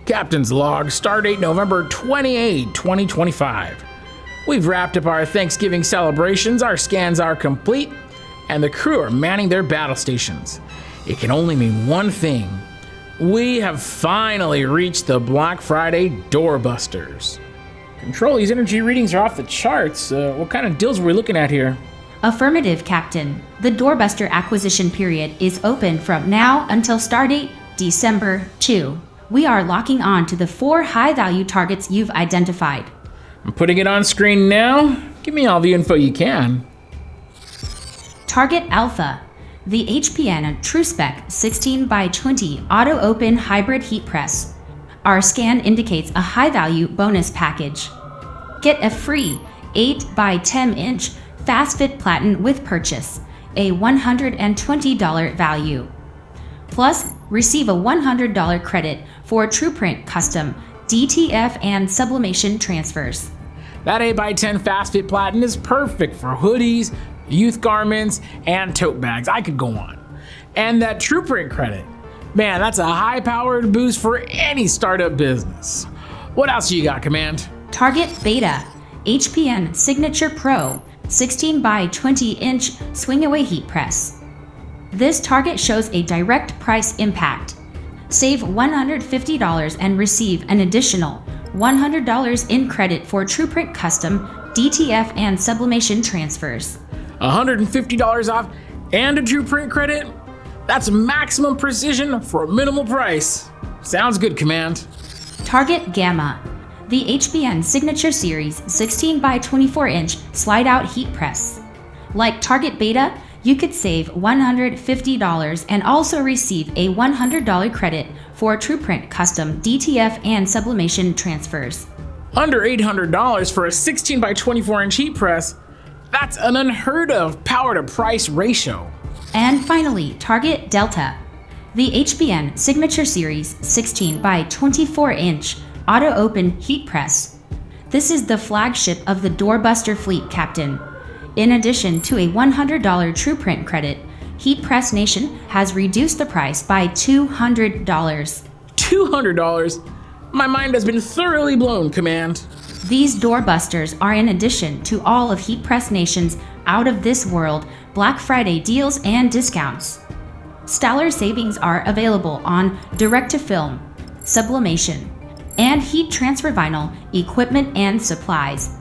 Captain's Log, Stardate November 28, 2025. We've wrapped up our Thanksgiving celebrations, our scans are complete, and the crew are manning their battle stations. It can only mean one thing. We have finally reached the Black Friday Doorbusters. Control, these energy readings are off the charts. What kind of deals are we looking at here? Affirmative, Captain. The Doorbuster acquisition period is open from now until Stardate December 2. We are locking on to the 4 high-value targets you've identified. I'm putting it on screen now. Give me all the info you can. Target Alpha. The HPN TrueSpec 16x20 auto-open hybrid heat press. Our scan indicates a high-value bonus package. Get a free 8x10-inch FastFit Platen with purchase, a $120 value. Plus, receive a $100 credit for TruePrint custom DTF and sublimation transfers. That 8x10 FastFit Platen is perfect for hoodies, youth garments, and tote bags. I could go on. And that TruePrint credit, man, that's a high-powered boost for any startup business. What else you got, Command? Target Beta, HPN Signature Pro 16x20-inch swing-away heat press. This target shows a direct price impact. Save $150 and receive an additional $100 in credit for TruePrint custom DTF and sublimation transfers. $150 off and a TruePrint credit? That's maximum precision for a minimal price. Sounds good, Command. Target Gamma. The HPN Signature Series 16x24-inch slide-out heat press. Like Target Beta, you could save $150 and also receive a $100 credit for TruePrint custom DTF and sublimation transfers. Under $800 for a 16x24-inch heat press? That's an unheard of power-to-price ratio. And finally, Target Delta. The HPN Signature Series 16x24-inch auto-open heat press. This is the flagship of the Doorbuster fleet, Captain. In addition to a $100 TruePrint credit, Heat Press Nation has reduced the price by $200. $200? My mind has been thoroughly blown, Command. These Doorbusters are in addition to all of Heat Press Nation's out-of-this-world Black Friday deals and discounts. Stellar savings are available on direct-to-film, sublimation, and heat transfer vinyl equipment and supplies.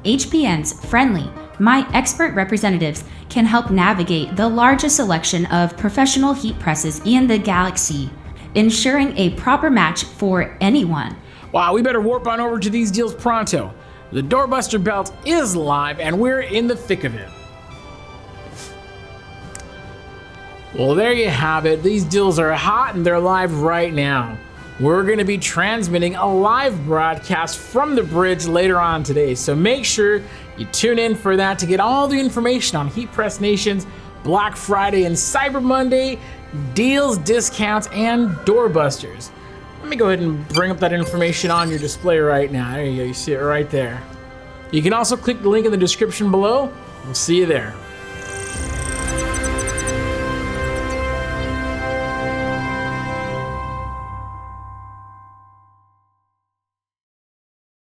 HPN's friendly, My Expert representatives can help navigate the largest selection of professional heat presses in the galaxy, ensuring a proper match for anyone. Wow, we better warp on over to these deals pronto. The Doorbuster Belt is live and we're in the thick of it. Well, there you have it. These deals are hot and they're live right now. We're going to be transmitting a live broadcast from the bridge later on today, so make sure you tune in for that to get all the information on Heat Press Nation's Black Friday and Cyber Monday deals, discounts, and doorbusters. Let me go ahead and bring up that information on your display right now. There you go, you see it right there. You can also click the link in the description below. We'll see you there.